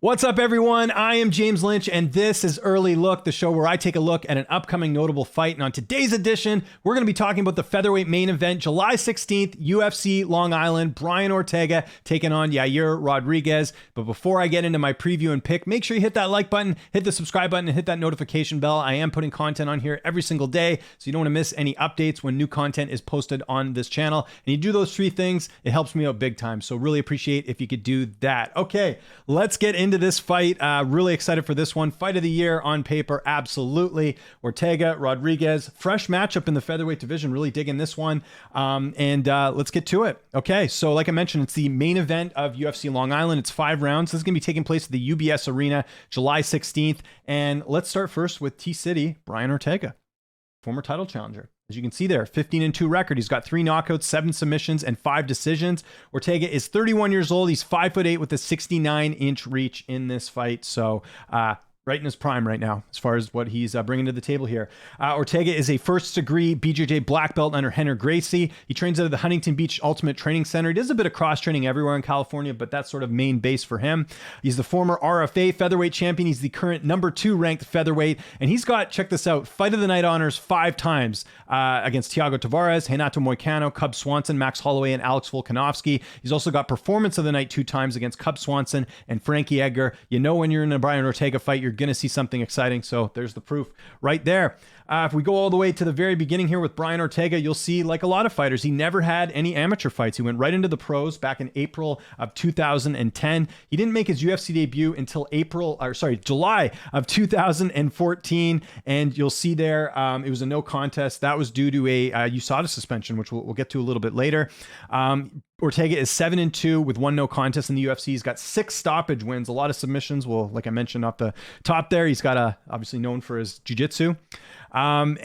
What's up, everyone? I am James Lynch, and this is Early Look, the show where I take a look at an upcoming notable fight. And on today's edition, we're going to be talking about the featherweight main event, July 16th, UFC Long Island, Brian Ortega taking on Yair Rodriguez. But before I get into my preview and pick, make sure you hit that like button, hit the subscribe button, and hit that notification bell. I am putting content on here every single day, so you don't want to miss any updates when new content is posted on this channel. And you do those three things, it helps me out big time. So really appreciate if you could do that. Okay, let's get into this fight. Really excited for this one. Fight of the year on paper, absolutely. Ortega, Rodriguez, fresh matchup in the featherweight division. Really digging this one. Let's get to it. Okay, so like I mentioned, it's the main event of UFC Long Island. It's 5 rounds. This is going to be taking place at the UBS Arena, July 16th. And let's start first with T-City, Brian Ortega, former title challenger. As you can see there, 15-2 record. He's got 3 knockouts, 7 submissions, and 5 decisions. Ortega is 31 years old. He's 5'8" with a 69-inch reach in this fight. So, right in his prime right now, as far as what he's bringing to the table here. Ortega is a first-degree BJJ black belt under Henry Gracie. He trains out of the Huntington Beach Ultimate Training Center. He does a bit of cross-training everywhere in California, but that's sort of main base for him. He's the former RFA featherweight champion. He's the current number 2 ranked featherweight, and he's got, check this out, Fight of the Night honors 5 times against Thiago Tavares, Renato Moicano, Cub Swanson, Max Holloway, and Alex Volkanovski. He's also got Performance of the Night 2 times against Cub Swanson and Frankie Edgar. You know when you're in a Brian Ortega fight, you're going to see something exciting. So there's the proof right there. If we go all the way to the very beginning here with Brian Ortega, you'll see, like a lot of fighters, he never had any amateur fights. He went right into the pros back in April of 2010. He didn't make his UFC debut until July of 2014. And you'll see there, it was a no contest. That was due to a Usada suspension, which we'll get to a little bit later. Ortega is 7-2 with 1 no contest in the UFC. He's got 6 stoppage wins, a lot of submissions. Well, like I mentioned off the top there, he's got obviously known for his jiu-jitsu. Some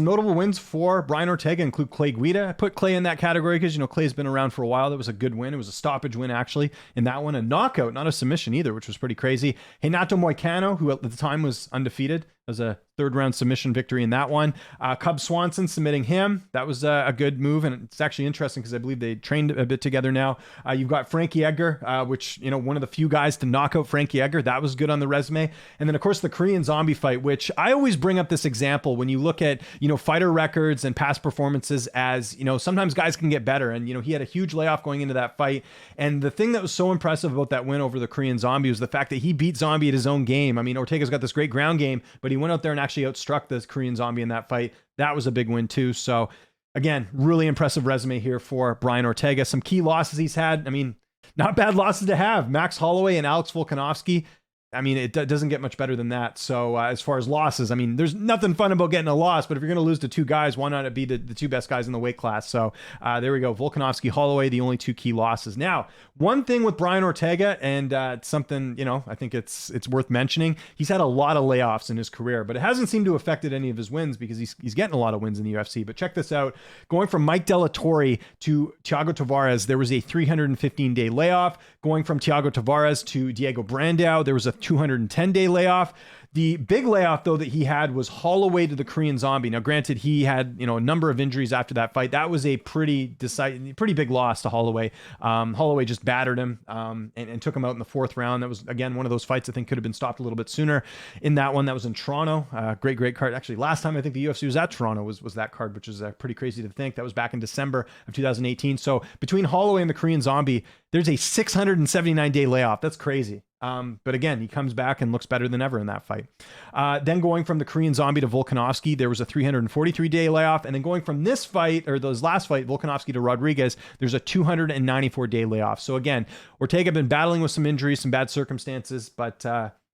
notable wins for Brian Ortega include Clay Guida. I put Clay in that category because, Clay's been around for a while. That was a good win. It was a stoppage win, actually, in that one. A knockout, not a submission either, which was pretty crazy. Renato Moicano, who at the time was undefeated, was a 3rd round submission victory in that one. Cub Swanson submitting him. That was a good move. And it's actually interesting because I believe they trained a bit together now. You've got Frankie Edgar, which, one of the few guys to knock out Frankie Edgar. That was good on the resume. And then, of course, the Korean Zombie fight, which I always bring up this example when you look at, fighter records and past performances as, sometimes guys can get better. And, he had a huge layoff going into that fight. And the thing that was so impressive about that win over the Korean Zombie was the fact that he beat Zombie at his own game. I mean, Ortega's got this great ground game, but he went out there and actually outstruck the Korean Zombie in that fight. That was a big win too. So again, really impressive resume here for Brian Ortega. Some key losses he's had. I mean, not bad losses to have. Max Holloway and Alex Volkanovski. I mean, it doesn't get much better than that. So as far as losses, I mean, there's nothing fun about getting a loss, but if you're going to lose to 2 guys, why not it be the 2 best guys in the weight class? So there we go. Volkanovski, Holloway, the only 2 key losses. Now, one thing with Brian Ortega, and it's something, I think it's worth mentioning. He's had a lot of layoffs in his career, but it hasn't seemed to have affected any of his wins because he's getting a lot of wins in the UFC. But check this out. Going from Mike Della Torre to Thiago Tavares, there was a 315-day layoff. Going from Thiago Tavares to Diego Brandao, there was a 210-day layoff. The big layoff, though, that he had was Holloway to the Korean Zombie. Now, granted, he had a number of injuries after that fight. That was a pretty big loss to Holloway. Holloway just battered him and took him out in the 4th round. That was, again, one of those fights I think could have been stopped a little bit sooner. In that one, that was in Toronto. Great card. Actually, last time I think the UFC was at Toronto was that card, which is pretty crazy to think. That was back in December of 2018. So between Holloway and the Korean Zombie, there's a 679-day layoff. That's crazy. But again, he comes back and looks better than ever in that fight. Then going from the Korean Zombie to Volkanovski, there was a 343-day layoff. And then going from this fight, or those last fight, Volkanovski to Rodriguez, there's a 294-day layoff. So again, Ortega been battling with some injuries, some bad circumstances, but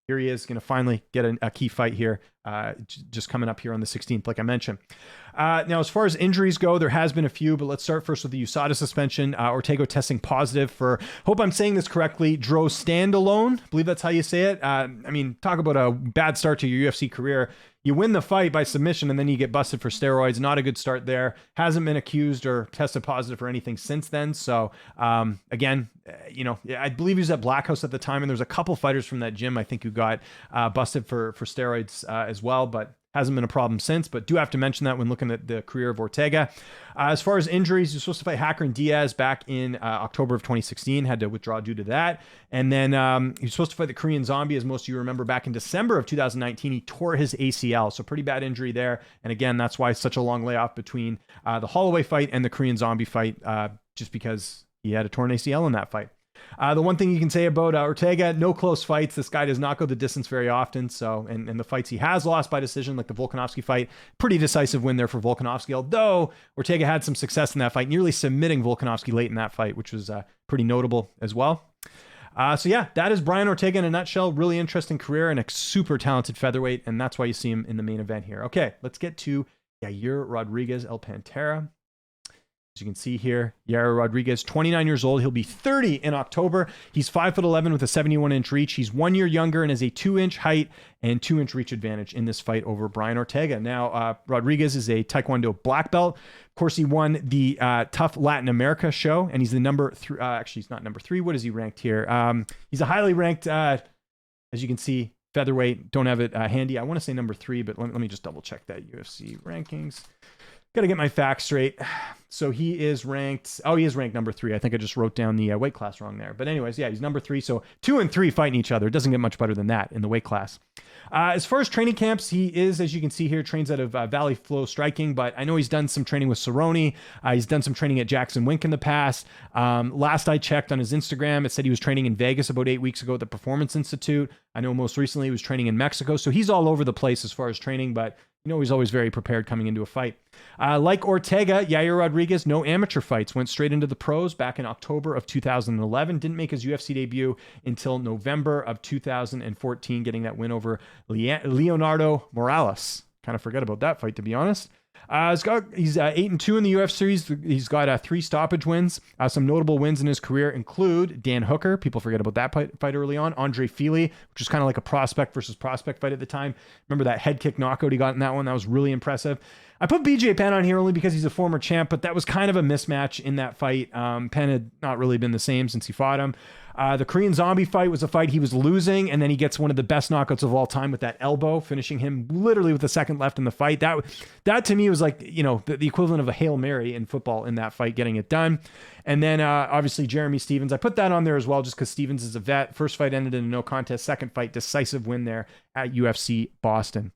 here he is going to finally get a key fight here, just coming up here on the 16th, like I mentioned. Now, as far as injuries go, there has been a few, but let's start first with the Usada suspension. Ortega testing positive for, hope I'm saying this correctly, drostandiolone. I believe that's how you say it. I mean, talk about a bad start to your UFC career. You win the fight by submission and then you get busted for steroids. Not a good start there. Hasn't been accused or tested positive for anything since then. So again, I believe he was at Black House at the time, and there's a couple fighters from that gym I think who got busted for steroids as well, but Hasn't been a problem since, but do have to mention that when looking at the career of Ortega. As far as injuries, he was supposed to fight Hacker and Diaz back in October of 2016, had to withdraw due to that. And then he was supposed to fight the Korean Zombie, as most of you remember, back in December of 2019. He tore his ACL, so pretty bad injury there. And again, that's why such a long layoff between the Holloway fight and the Korean Zombie fight, just because he had a torn ACL in that fight. The one thing you can say about Ortega, no close fights. This guy does not go the distance very often. So, and the fights he has lost by decision, like the Volkanovski fight, pretty decisive win there for Volkanovski. Although Ortega had some success in that fight, nearly submitting Volkanovski late in that fight, which was pretty notable as well. So yeah, that is Brian Ortega in a nutshell. Really interesting career and a super talented featherweight. And that's why you see him in the main event here. Okay, let's get to Yair Rodriguez, El Pantera. As you can see here, Yair Rodriguez, 29 years old. He'll be 30 in October. He's 5'11" with a 71-inch reach. He's 1 year younger and has a 2-inch height and 2-inch reach advantage in this fight over Brian Ortega. Now, Rodriguez is a Taekwondo black belt. Of course, he won the Tough Latin America show, and he's the number 3. Actually, he's not number 3. What is he ranked here? He's a highly ranked, as you can see, featherweight. Don't have it handy. I want to say number 3, but let me just double check that UFC rankings. Got to get my facts straight. So he is ranked, he is ranked number 3. I think I just wrote down the weight class wrong there. But anyways, yeah, he's number 3. So 2 and 3 fighting each other. It doesn't get much better than that in the weight class. As far as training camps, he is, as you can see here, trains out of Valley Flow Striking, but I know he's done some training with Cerrone. He's done some training at Jackson Wink in the past. Last I checked on his Instagram, it said he was training in Vegas about 8 weeks ago at the Performance Institute. I know most recently he was training in Mexico. So he's all over the place as far as training, but he's always very prepared coming into a fight. Like Ortega, Yair Rodriguez, no amateur fights, went straight into the pros back in October of 2011. Didn't make his UFC debut until November of 2014, getting that win over Leonardo Morales. Kind of forget about that fight, to be honest. He's 8-2 in the UFC. He's got 3 stoppage wins. Some notable wins in his career include Dan Hooker. People forget about that fight early on. Andre Fili, which was kind of like a prospect versus prospect fight at the time. Remember that head kick knockout he got in that one? That was really impressive. I put BJ Penn on here only because he's a former champ, but that was kind of a mismatch in that fight. Penn had not really been the same since he fought him. The Korean Zombie fight was a fight he was losing, and then he gets one of the best knockouts of all time with that elbow, finishing him literally with a second left in the fight. That to me was like, the equivalent of a Hail Mary in football in that fight, getting it done. And then obviously Jeremy Stephens. I put that on there as well just because Stephens is a vet. First fight ended in a no contest. Second fight, decisive win there at UFC Boston.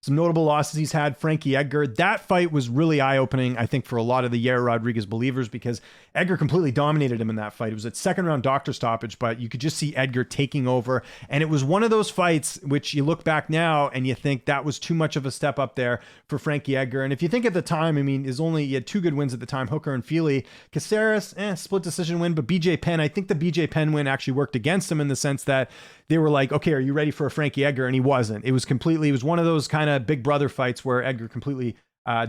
Some notable losses he's had, Frankie Edgar. That fight was really eye-opening, I think, for a lot of the Yair Rodriguez believers because Edgar completely dominated him in that fight. It was a second-round doctor stoppage, but you could just see Edgar taking over. And it was one of those fights which you look back now and you think that was too much of a step up there for Frankie Edgar. And if you think at the time, he had 2 good wins at the time, Hooker and Fili. Caceres, split decision win, but BJ Penn, I think the BJ Penn win actually worked against him in the sense that they were like, okay, are you ready for a Frankie Edgar? And he wasn't. It was one of those kind of big brother fights where Edgar completely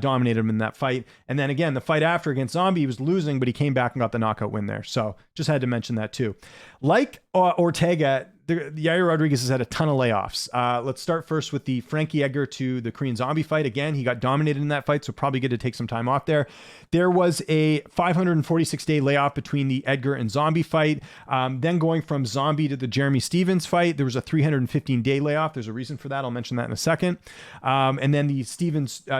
dominated him in that fight. And then again, the fight after against Zombie, he was losing, but he came back and got the knockout win there. So just had to mention that too. Like Ortega, Yair Rodriguez has had a ton of layoffs. Let's start first with the Frankie Edgar to the Korean Zombie fight. Again, he got dominated in that fight, so probably good to take some time off there. There was a 546-day layoff between the Edgar and Zombie fight. Then going from Zombie to the Jeremy Stephens fight, there was a 315-day layoff. There's a reason for that. I'll mention that in a second. And then the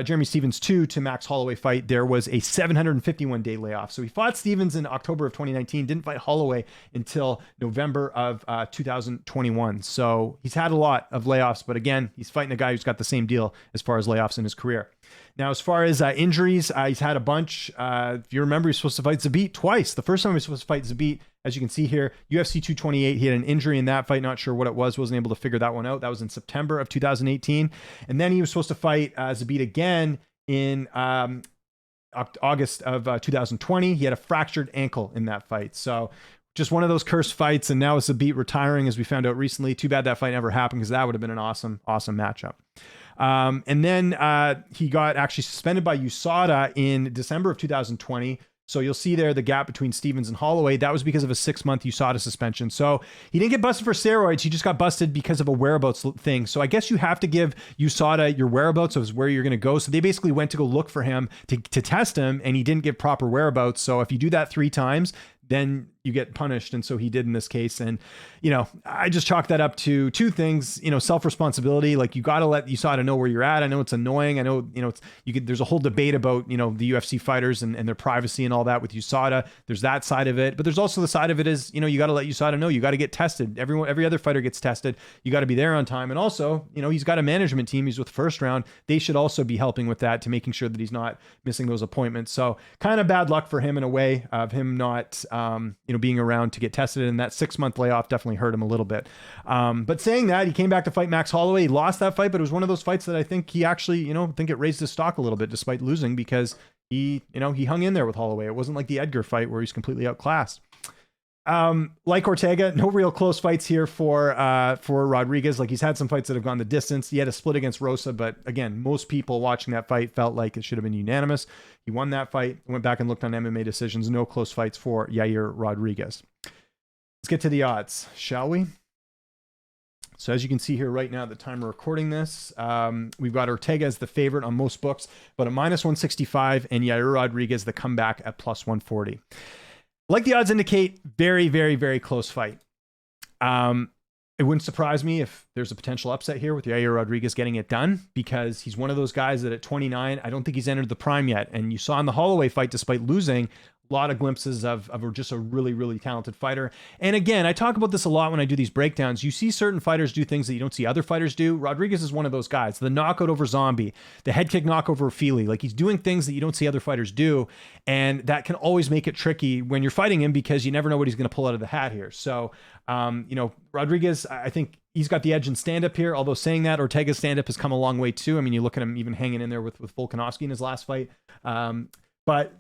Jeremy Stephens 2 to Max Holloway fight, there was a 751-day layoff. So he fought Stephens in October of 2019, didn't fight Holloway until November of 2021. So he's had a lot of layoffs, but again, he's fighting a guy who's got the same deal as far as layoffs in his career. Now, as far as injuries, he's had a bunch. If you remember, he was supposed to fight Zabit twice. The first time he was supposed to fight Zabit, as you can see here, UFC 228, he had an injury in that fight. Not sure what it was. Wasn't able to figure that one out. That was in September of 2018. And then he was supposed to fight Zabit again in August of 2020. He had a fractured ankle in that fight. So just one of those cursed fights. And now it's Zabit retiring, as we found out recently. Too bad that fight never happened because that would have been an awesome matchup. And then he got actually suspended by USADA in December of 2020. So you'll see there the gap between Stephens and Holloway. That was because of a 6-month USADA suspension. So he didn't get busted for steroids. He just got busted because of a whereabouts thing. So I guess you have to give USADA your whereabouts of where you're going to go. So they basically went to go look for him to test him, and he didn't give proper whereabouts. So if you do that 3 times, then you get punished. And so he did in this case. And, I just chalk that up to two things, self-responsibility. Like, you got to let USADA know where you're at. I know it's annoying. I know, there's a whole debate about, the UFC fighters and their privacy and all that with USADA. There's that side of it, but there's also the side of it is, you got to let USADA know, you got to get tested. Every other fighter gets tested. You got to be there on time. And also, he's got a management team. He's with First Round. They should also be helping with that, to making sure that he's not missing those appointments. So kind of bad luck for him in a way of him not, being around to get tested. And that 6-month layoff definitely hurt him a little bit. But saying that, he came back to fight Max Holloway. He lost that fight, but it was one of those fights that I think he actually, think it raised his stock a little bit despite losing, because he hung in there with Holloway. It wasn't like the Edgar fight where he's completely outclassed. Like Ortega, no real close fights here for Rodriguez. Like, he's had some fights that have gone the distance. He had a split against Rosa, but again, most people watching that fight felt like it should have been unanimous. He won that fight. Went back and looked on MMA decisions. No close fights for Yair Rodriguez. Let's get to the odds, shall we? So as you can see here right now, at the time we're recording this, we've got Ortega as the favorite on most books, but a -165, and Yair Rodriguez the comeback at +140. Like the odds indicate, very, very, very close fight. It wouldn't surprise me if there's a potential upset here with Yair Rodriguez getting it done, because he's one of those guys that at 29, I don't think he's entered the prime yet. And you saw in the Holloway fight, despite losing, a lot of glimpses of just a really, really talented fighter. And again, I talk about this a lot when I do these breakdowns. You see certain fighters do things that you don't see other fighters do. Rodriguez is one of those guys. The knockout over Zombie, the head kick knock over Feely. Like, he's doing things that you don't see other fighters do. And that can always make it tricky when you're fighting him, because you never know what he's going to pull out of the hat here. So, Rodriguez, I think he's got the edge in stand-up here. Although saying that, Ortega's stand-up has come a long way too. I mean, you look at him even hanging in there with Volkanovski in his last fight. But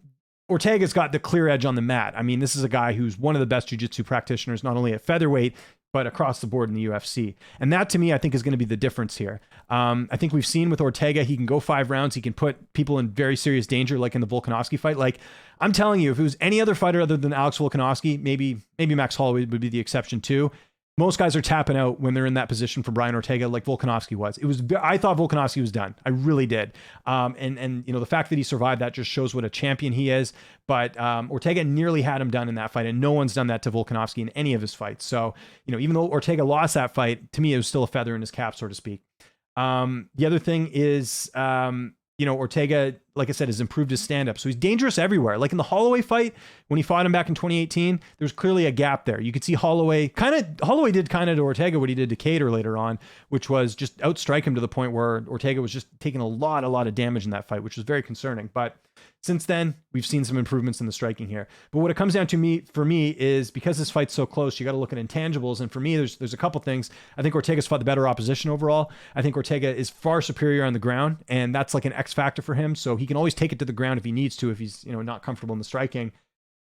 Ortega's got the clear edge on the mat. I mean, this is a guy who's one of the best jiu-jitsu practitioners, not only at featherweight, but across the board in the UFC. And that, to me, I think is going to be the difference here. I think we've seen with Ortega, he can go 5 rounds. He can put people in very serious danger, like in the Volkanovski fight. Like, I'm telling you, if it was any other fighter other than Alex Volkanovski, maybe Max Holloway would be the exception too. Most guys are tapping out when they're in that position for Brian Ortega, like Volkanovski was. I thought Volkanovski was done. I really did. And the fact that he survived that just shows what a champion he is. But Ortega nearly had him done in that fight, and no one's done that to Volkanovski in any of his fights. So, even though Ortega lost that fight, to me, it was still a feather in his cap, so to speak. The other thing is, Ortega, like I said, has improved his stand-up. So he's dangerous everywhere. Like in the Holloway fight, when he fought him back in 2018, there's clearly a gap there. You could see Holloway did kind of to Ortega what he did to Cater later on, which was just outstrike him to the point where Ortega was just taking a lot of damage in that fight, which was very concerning. But since then, we've seen some improvements in the striking here. But what it comes down to for me is, because this fight's so close, you got to look at intangibles. And for me, there's a couple things. I think Ortega's fought the better opposition overall. I think Ortega is far superior on the ground, and that's like an X factor for him. So he can always take it to the ground if he needs to, if he's not comfortable in the striking.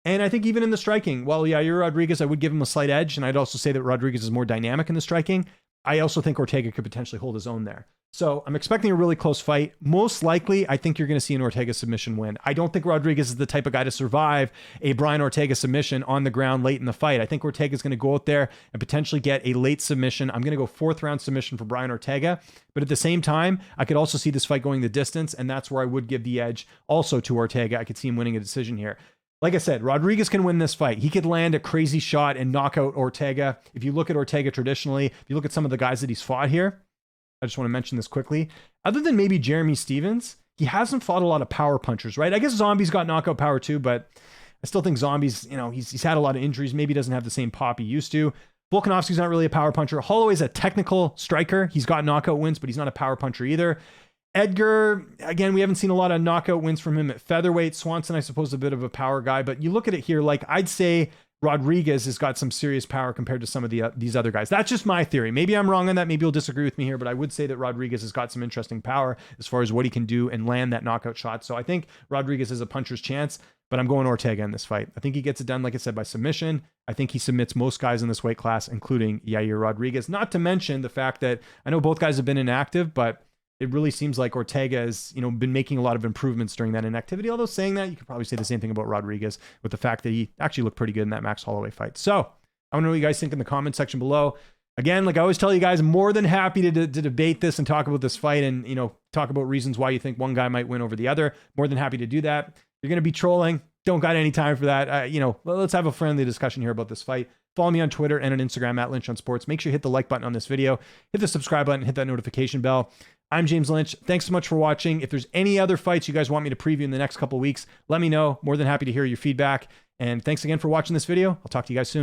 And I think even in the striking, while Yair Rodriguez, I would give him a slight edge, and I'd also say that Rodriguez is more dynamic in the striking. I also think Ortega could potentially hold his own there. So I'm expecting a really close fight. Most likely, I think you're going to see an Ortega submission win. I don't think Rodriguez is the type of guy to survive a Brian Ortega submission on the ground late in the fight. I think Ortega is going to go out there and potentially get a late submission. I'm going to go 4th round submission for Brian Ortega. But at the same time, I could also see this fight going the distance, and that's where I would give the edge also to Ortega. I could see him winning a decision here. Like I said, Rodriguez can win this fight. He could land a crazy shot and knock out Ortega. If you look at Ortega traditionally, if you look at some of the guys that he's fought here, I just want to mention this quickly. Other than maybe Jeremy Stevens, he hasn't fought a lot of power punchers, right? I guess Zombie's got knockout power too, but I still think Zombie's, he's had a lot of injuries. Maybe doesn't have the same pop he used to. Volkanovski's not really a power puncher. Holloway's a technical striker. He's got knockout wins, but he's not a power puncher either. Edgar, again, we haven't seen a lot of knockout wins from him at featherweight. Swanson, I suppose, a bit of a power guy, but you look at it here, like I'd say Rodriguez has got some serious power compared to some of these other guys. That's just my theory. Maybe I'm wrong on that. Maybe you'll disagree with me here, but I would say that Rodriguez has got some interesting power as far as what he can do and land that knockout shot. So I think Rodriguez has a puncher's chance, but I'm going Ortega in this fight. I think he gets it done, like I said, by submission. I think he submits most guys in this weight class, including Yair Rodriguez. Not to mention the fact that I know both guys have been inactive, but it really seems like Ortega has, been making a lot of improvements during that inactivity. Although saying that, you could probably say the same thing about Rodriguez with the fact that he actually looked pretty good in that Max Holloway fight. So I want to know what you guys think in the comment section below. Again, like I always tell you guys, more than happy to debate this and talk about this fight and, talk about reasons why you think one guy might win over the other. More than happy to do that. If you're going to be trolling, don't got any time for that. Let's have a friendly discussion here about this fight. Follow me on Twitter and on Instagram at Lynch on Sports. Make sure you hit the like button on this video, hit the subscribe button, hit that notification bell. I'm James Lynch. Thanks so much for watching. If there's any other fights you guys want me to preview in the next couple weeks, let me know. More than happy to hear your feedback. And thanks again for watching this video. I'll talk to you guys soon.